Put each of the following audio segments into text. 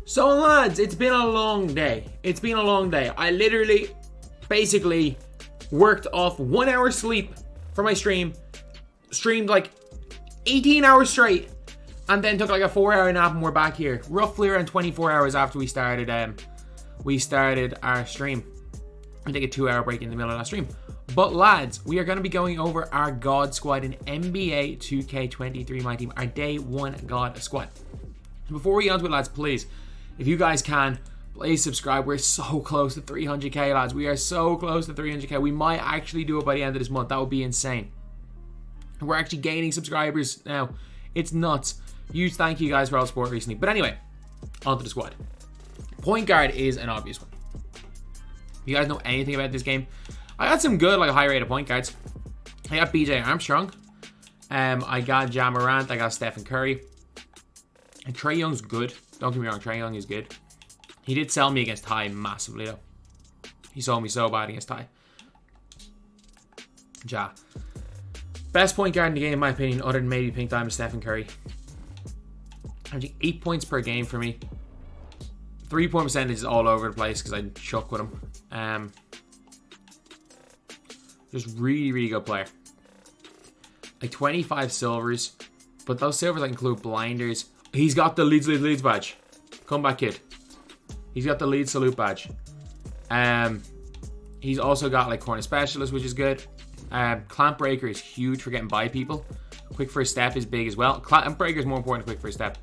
So lads, it's been a long day. It's been a long day. I literally, basically, worked off 1 hour sleep for my stream. Streamed like 18 hours straight. And then took like a 4-hour nap and we're back here. Roughly around 24 hours after we started our stream. I take a 2-hour break in the middle of that stream. But lads, we are going to be going over our God squad in NBA 2k23 MyTEAM. Our day 1 God squad. Before we get on to it, lads, please, if you guys can, please subscribe. We're so close to 300k, lads. We are so close to 300k. We might actually do it by the end of this month. That would be insane. We're actually gaining subscribers now. It's nuts. Huge thank you guys for all the support recently. But anyway, onto the squad. Point guard is an obvious one. If you guys know anything about this game, I got some good, like, high-rated point guards. I got BJ Armstrong. I got Ja Morant. I got Stephen Curry. And Trae Young's good. Don't get me wrong, Trae Young is good. He did sell me against Ty massively, though. He sold me so bad against Ty. Ja. Best point guard in the game, in my opinion, other than maybe Pink Diamond, Stephen Curry. Averaging 8 points per game for me. 3-point percentage is all over the place because I chuck with him. Just really, really good player. Like 25 silvers. But those silvers like include blinders. He's got the Leeds badge. Come back, kid. He's got the Leeds salute badge. He's also got like corner specialist, which is good. Clamp breaker is huge for getting by people. Quick first step is big as well. Clamp breaker is more important than quick first step.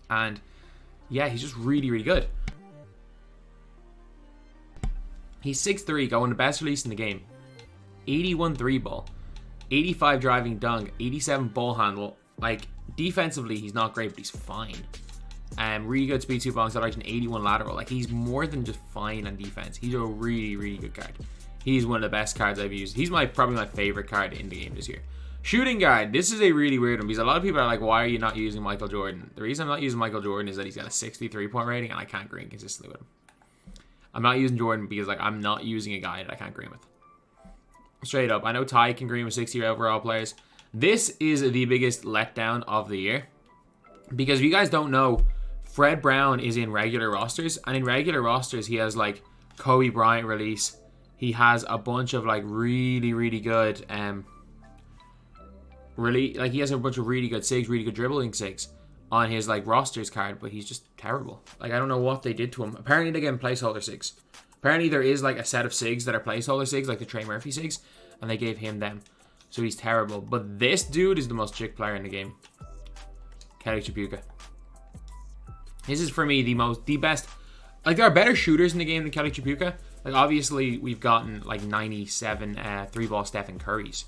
And yeah, he's just really, really good. He's 6'3", going the best release in the game. 81 3 ball. 85 driving dunk. 87 ball handle. Like, defensively, he's not great, but he's fine. Really good speed 2 ball acceleration. 81 lateral. Like, he's more than just fine on defense. He's a really, really good card. He's one of the best cards I've used. He's probably my favorite card in the game this year. Shooting guard. This is a really weird one because a lot of people are like, why are you not using Michael Jordan? The reason I'm not using Michael Jordan is that he's got a 63-point rating and I can't green consistently with him. I'm not using Jordan because like I'm not using a guy that I can't green with. Straight up. I know Ty can green with 60 overall players. This is the biggest letdown of the year. Because if you guys don't know, Fred Brown is in regular rosters. And in regular rosters, he has like Kobe Bryant release. He has a bunch of like really, really good... he has a bunch of really good SIGs, really good dribbling SIGs on his like rosters card, but he's just terrible. Like, I don't know what they did to him. Apparently they gave him placeholder SIGs. Apparently there is like a set of SIGs that are placeholder SIGs, like the Trey Murphy SIGs, and they gave him them. So he's terrible. But this dude is the most chick player in the game. Kelly Tripucka. This is for me the best. Like, there are better shooters in the game than Kelly Tripucka. Like, obviously we've gotten like 97 3-ball Stephen Currys.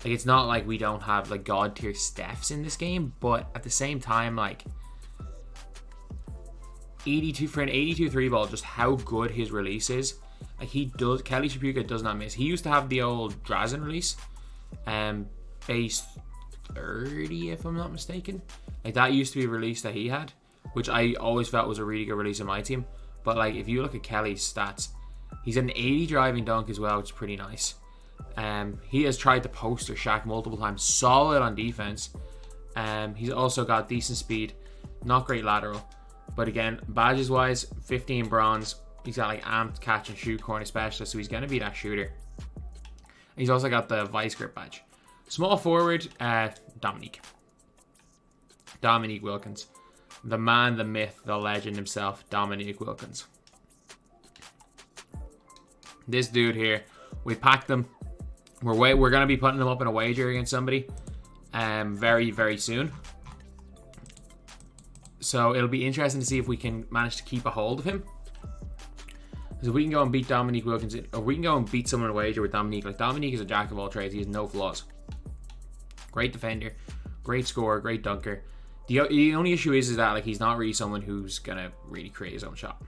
Like, it's not like we don't have like god tier Stephs in this game, but at the same time, like 82 for an 82 3-ball, just how good his release is. Like, Kelly Tripucka does not miss. He used to have the old Drazen release, base 30 if I'm not mistaken. Like, that used to be a release that he had, which I always felt was a really good release in my team. But like, if you look at Kelly's stats, he's an 80 driving dunk as well, which is pretty nice. He has tried to poster Shaq multiple times. Solid on defense. He's also got decent speed. Not great lateral. But again, badges wise, 15 bronze. He's got like amped catch and shoot corner specialist, so he's going to be that shooter. He's also got the vice grip badge. Small forward, Dominique Wilkins. The man, the myth, the legend himself, Dominique Wilkins. This dude here, we packed him. We're going to be putting him up in a wager against somebody very, very soon. So it'll be interesting to see if we can manage to keep a hold of him. Because if we can go and beat Dominique Wilkins, or we can go and beat someone in a wager with Dominique. Like, Dominique is a jack of all trades. He has no flaws. Great defender, great scorer, great dunker. The only issue is that like he's not really someone who's going to really create his own shot.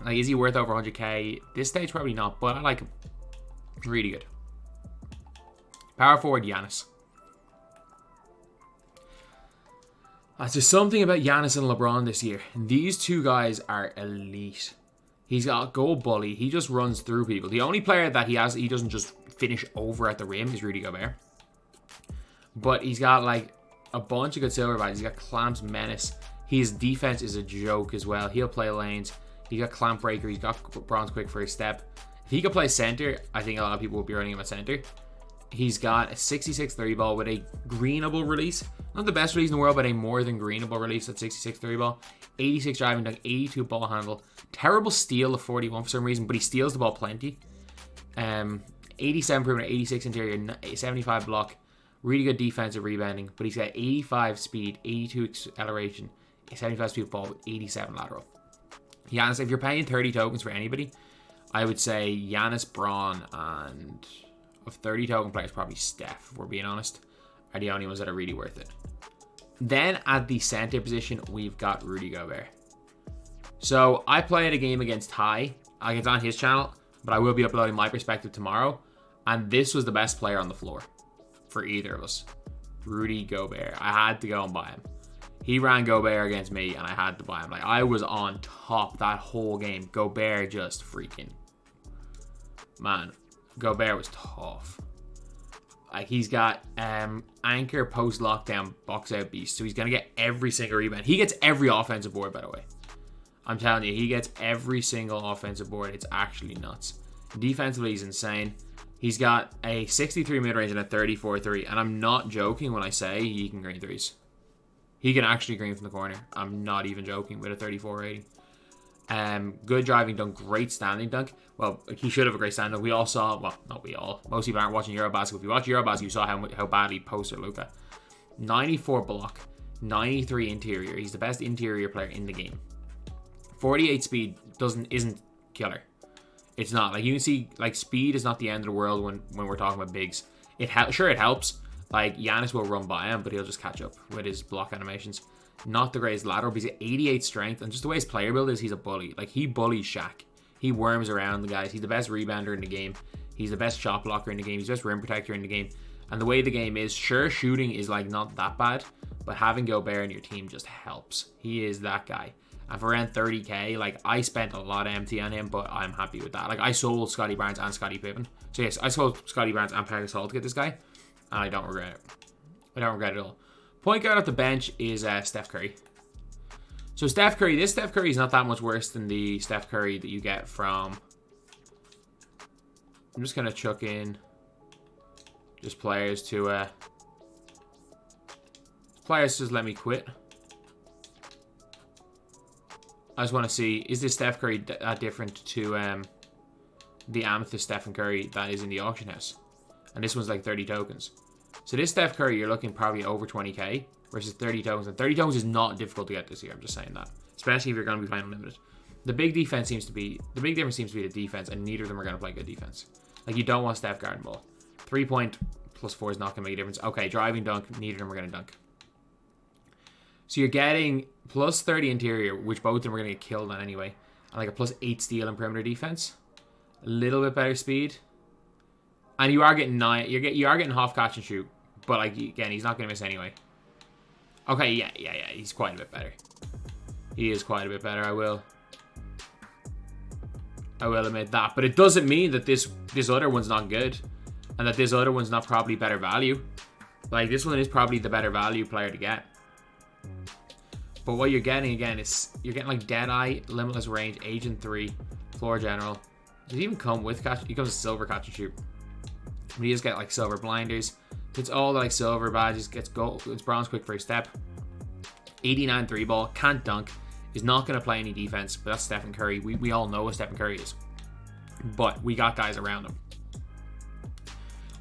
Like, is he worth over 100k? This stage, probably not, but I like him. Really good. Power forward, Giannis. There's just something about Giannis and LeBron this year. These two guys are elite. He's got goal bully. He just runs through people. The only player that he doesn't just finish over at the rim is Rudy Gobert. But he's got like a bunch of good silver badges. He's got Clamps, Menace. His defense is a joke as well. He'll play lanes. He got clamp breaker. He's got bronze quick first step. If he could play center, I think a lot of people would be running him at center. He's got a 66 3 ball with a greenable release. Not the best release in the world, but a more than greenable release at 66 3 ball. 86 driving dunk, 82 ball handle. Terrible steal of 41 for some reason, but he steals the ball plenty. 87 perimeter, 86 interior, 75 block. Really good defensive rebounding, but he's got 85 speed, 82 acceleration, 75 speed ball with 87 lateral. Giannis, if you're paying 30 tokens for anybody, I would say Giannis, Braun, and of 30 token players, probably Steph, if we're being honest, are the only ones that are really worth it. Then at the center position, we've got Rudy Gobert. So I played a game against Ty. It's on his channel, but I will be uploading my perspective tomorrow. And this was the best player on the floor for either of us. Rudy Gobert. I had to go and buy him. He ran Gobert against me, and I had to buy him. Like, I was on top that whole game. Gobert just freaking... Man, Gobert was tough. Like, he's got anchor post-lockdown box-out beast, so he's going to get every single rebound. He gets every offensive board, by the way. I'm telling you, he gets every single offensive board. It's actually nuts. Defensively, he's insane. He's got a 63 mid-range and a 34 3, and I'm not joking when I say he can green threes. He can actually green from the corner. I'm not even joking with a 34 rating. Good driving dunk, great standing dunk. Well, he should have a great standing dunk. We all saw, well, not we all. Most people aren't watching Eurobasket. If you watch Eurobasket, you saw how bad he posted Luka. 94 block, 93 interior. He's the best interior player in the game. 48 speed isn't killer. It's not. Like, you can see, like, speed is not the end of the world when we're talking about bigs. Sure, it helps. Like, Giannis will run by him, but he'll just catch up with his block animations. Not the greatest lateral, but he's at 88 strength, and just the way his player build is, he's a bully. Like, he bullies Shaq. He worms around the guys. He's the best rebounder in the game. He's the best shot blocker in the game. He's the best rim protector in the game. And the way the game is, sure, shooting is, like, not that bad, but having Gobert in your team just helps. He is that guy. And for around 30k, like, I spent a lot of MT on him, but I'm happy with that. Like, I sold Scottie Barnes and Scottie Pippen. So, yes, I sold Scottie Barnes and Pau Gasol to get this guy, and I don't regret it. I don't regret it at all. Point guard off the bench is Steph Curry. So, Steph Curry, this Steph Curry is not that much worse than the Steph Curry that you get from... I'm just going to chuck in just players to... Players just let me quit. I just want to see, is this Steph Curry that different to the Amethyst Stephen Curry that is in the auction house? And this one's like 30 tokens. So this Steph Curry, you're looking probably over 20k versus 30 tokens. And 30 tokens is not difficult to get this year, I'm just saying that. Especially if you're going to be playing unlimited. The big difference seems to be the defense, and neither of them are going to play good defense. Like, you don't want Steph guarding ball. 3-point plus 4 is not going to make a difference. Okay, driving dunk, neither of them are going to dunk. So you're getting plus 30 interior, which both of them are going to get killed on anyway. And like a plus 8 steal and perimeter defense. A little bit better speed. And you are getting 9. You are getting half catch and shoot. But like, again, he's not going to miss anyway. Okay, yeah. He's quite a bit better. He is quite a bit better, I will admit that. But it doesn't mean that this other one's not good. And that this other one's not probably better value. Like, this one is probably the better value player to get. But what you're getting, again, is you're getting like Deadeye, Limitless Range, Agent 3, Floor General. Does he even come with catch? He comes with silver catch and shoot. But he just get like silver blinders. It's all like silver badges. Gets gold. It's bronze quick first step. 89 3 ball. Can't dunk. Is not going to play any defense. But that's Stephen Curry. We all know what Stephen Curry is. But we got guys around him.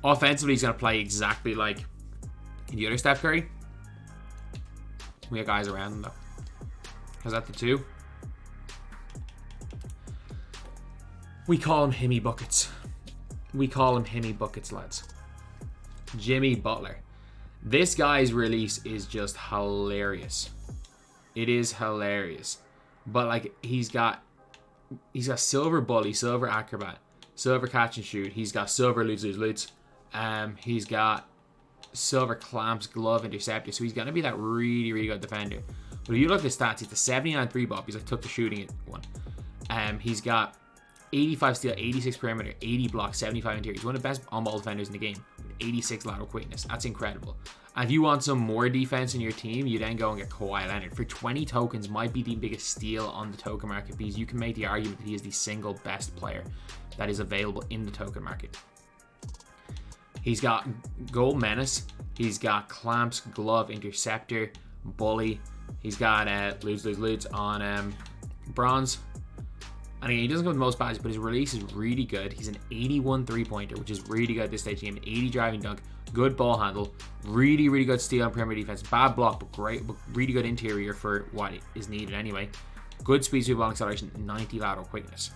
Offensively, he's going to play exactly like the other Steph Curry. We got guys around him though. Is that the 2? We call him Himmy Buckets. We call him Himmy Buckets, lads. Jimmy Butler. This guy's release is just hilarious. It is hilarious. But like, he's got silver bully, silver acrobat, silver catch and shoot. He's got silver lose. He's got silver clamps, glove, interceptor. So he's going to be that really, really good defender. But if you look at his stats, it's a 79 3 ball. He's like took the shooting at one. He's got 85 steal, 86 perimeter, 80 block, 75 interior. He's one of the best on-ball defenders in the game. 86 lateral quickness. That's incredible. And if you want some more defense in your team, you then go and get Kawhi Leonard. For 20 tokens, might be the biggest steal on the token market because you can make the argument that he is the single best player that is available in the token market. He's got Gold Menace. He's got Clamps, Glove, Interceptor, Bully. He's got Lose on Bronze. And again, he doesn't come with the most badges, but his release is really good. He's an 81 three-pointer, which is really good at this stage of the game. 80 driving dunk, good ball handle, really, really good steal on perimeter defense. Bad block, but great, but really good interior for what is needed anyway. Good speed, sweep, ball acceleration, 90 lateral quickness.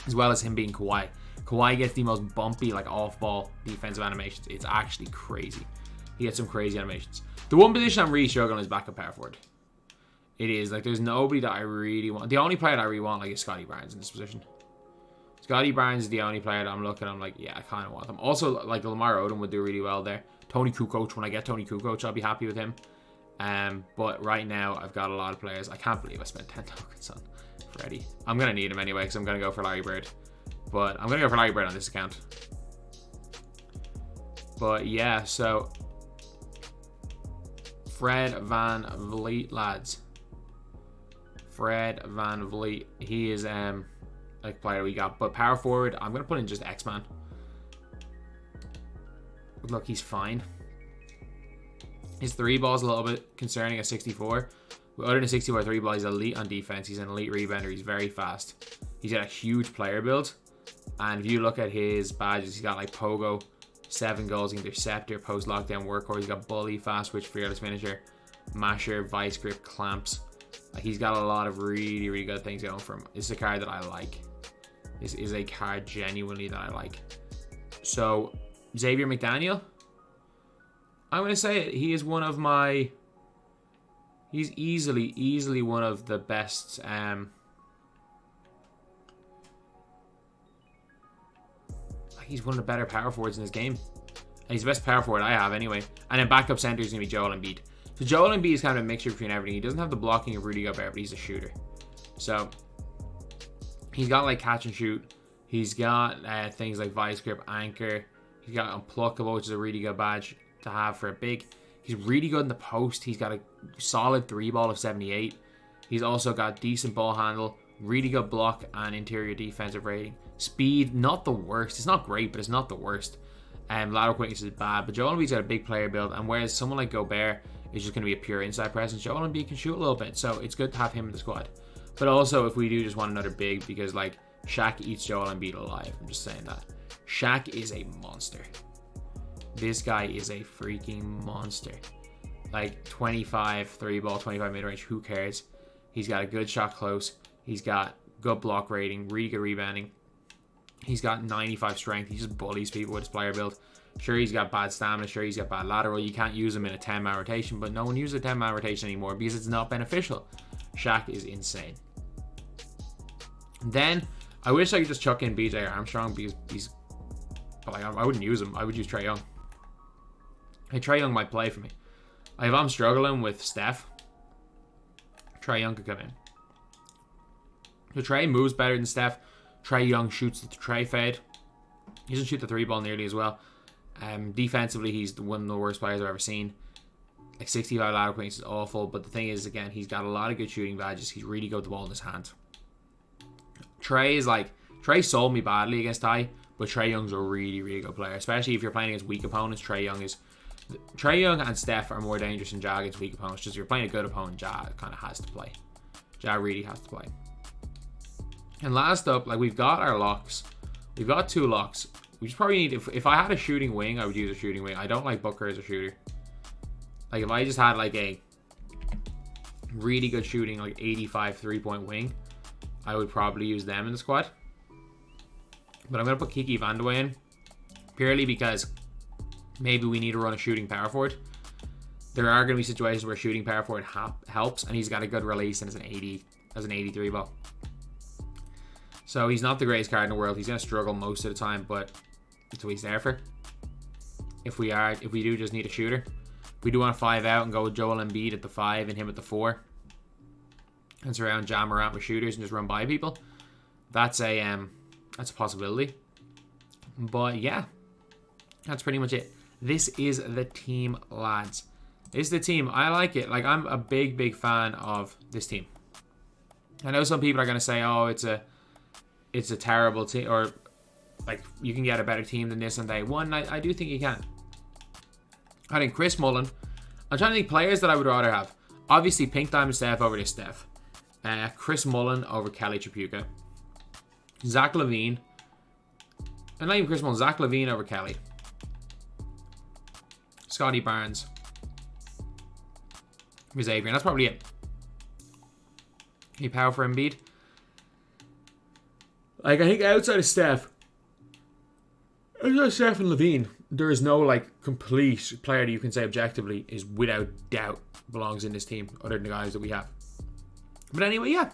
As well as him being Kawhi. Kawhi gets the most bumpy, like, off-ball defensive animations. It's actually crazy. He gets some crazy animations. The one position I'm really struggling is backup power forward. It is. Like, there's nobody that I really want. The only player that I really want, like, is Scottie Barnes in this position. Scottie Barnes is the only player that I'm looking. I'm like, yeah, I kind of want him. Also, like, Lamar Odom would do really well there. Tony Kukoc, when I get Tony Kukoc, I'll be happy with him. But right now, I've got a lot of players. I can't believe I spent 10 tokens on Freddie. I'm going to need him anyway, because I'm going to go for Larry Bird. But I'm going to go for Larry Bird on this account. But, yeah, so Fred Van Vliet, lads. Fred Van Vliet. He is like player we got. But power forward, I'm going to put in just X-Man. Look, he's fine. His three ball's a little bit concerning at 64. But other than 64 three ball, he's elite on defense. He's an elite rebounder. He's very fast. He's got a huge player build. And if you look at his badges, he's got like Pogo, 7 goals, Interceptor, Post Lockdown, Workhorse. He's got Bully, Fast Switch, Fearless Finisher, Masher, Vice Grip, Clamps. He's got a lot of really, really good things going for him. This is a card that I like. This is a card genuinely that I like. So, Xavier McDaniel. I'm going to say it. He is one of my... He's easily one of the best... he's one of the better power forwards in this game. And he's the best power forward I have anyway. And then backup center is going to be Joel Embiid. So Joel Embiid is kind of a mixture between everything. He doesn't have the blocking of Rudy Gobert, but he's a shooter. So he's got like catch and shoot. He's got things like Vice Grip, Anchor. He's got Unpluckable, which is a really good badge to have for a big. He's really good in the post. He's got a solid 3-ball of 78. He's also got decent ball handle, really good block and interior defensive rating. Speed, not the worst. It's not great, but it's not the worst. Lateral quickness is bad, but Joel Embiid's got a big player build, and whereas someone like Gobert is just going to be a pure inside presence, Joel Embiid can shoot a little bit, so it's good to have him in the squad. But also, if we do just want another big, because like Shaq eats Joel Embiid alive. I'm just saying that. Shaq is a monster. This guy is a freaking monster. Like 25 3-ball, 25 mid-range, who cares? He's got a good shot close. He's got good block rating, really good rebounding. He's got 95 strength. He just bullies people with his player build. Sure, he's got bad stamina. Sure, he's got bad lateral. You can't use him in a 10-man rotation, but no one uses a 10-man rotation anymore because it's not beneficial. Shaq is insane. Then, I wish I could just chuck in BJ Armstrong because he's... But like, I wouldn't use him. I would use Trae Young. Hey, Trae Young might play for me. Like, if I'm struggling with Steph, Trae Young could come in. So Trae moves better than Steph. Trae Young shoots the Trae fade. He doesn't shoot the 3-ball nearly as well. Defensively, he's one of the worst players I've ever seen. Like 65 lateral quickness is awful, but the thing is, again, he's got a lot of good shooting badges. He's really good with the ball in his hand. Trae is like... Trae sold me badly against Ty, but Trae Young's a really, really good player. Especially if you're playing against weak opponents, Trae Young is... Trae Young and Steph are more dangerous than Ja against weak opponents. Just if you're playing a good opponent, Ja kind of has to play. Ja really has to play. And last up, like, we've got our locks. We've got 2 locks. We just probably need... If I had a shooting wing, I would use a shooting wing. I don't like Booker as a shooter. Like, if I just had, like, a really good shooting, like, 85 3-point wing, I would probably use them in the squad. But I'm going to put Kiki Vandeweghe in. Purely because maybe we need to run a shooting power forward. There are going to be situations where shooting power forward helps, and he's got a good release and is an 83 ball. So he's not the greatest card in the world. He's going to struggle most of the time, but that's what he's there for. If we do just need a shooter, we do want to 5 out and go with Joel Embiid at the 5 and him at the 4, and surround Ja Morant with shooters and just run by people. That's a possibility. But yeah, That's pretty much it. This is the team, lads. This is the team. I like it. Like, I'm a big, big fan of this team. I know some people are going to say, oh, it's a terrible team, or like you can get a better team than this on day one. I do think you can. I think Chris Mullin. I'm trying to think players that I would rather have. Obviously, Pink Diamond Steph over this Steph. Chris Mullin over Kelly Tripucka. Zach LaVine. And not even Chris Mullin. Zach LaVine over Kelly. Scottie Barnes. Here's Adrian. That's probably it. Any power for Embiid? Like, I think outside of Steph and LaVine, there is no, like, complete player that you can say objectively is without doubt belongs in this team, other than the guys that we have. But anyway, yeah,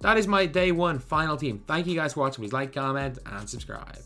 that is my day one final team. Thank you guys for watching. Please like, comment, and subscribe.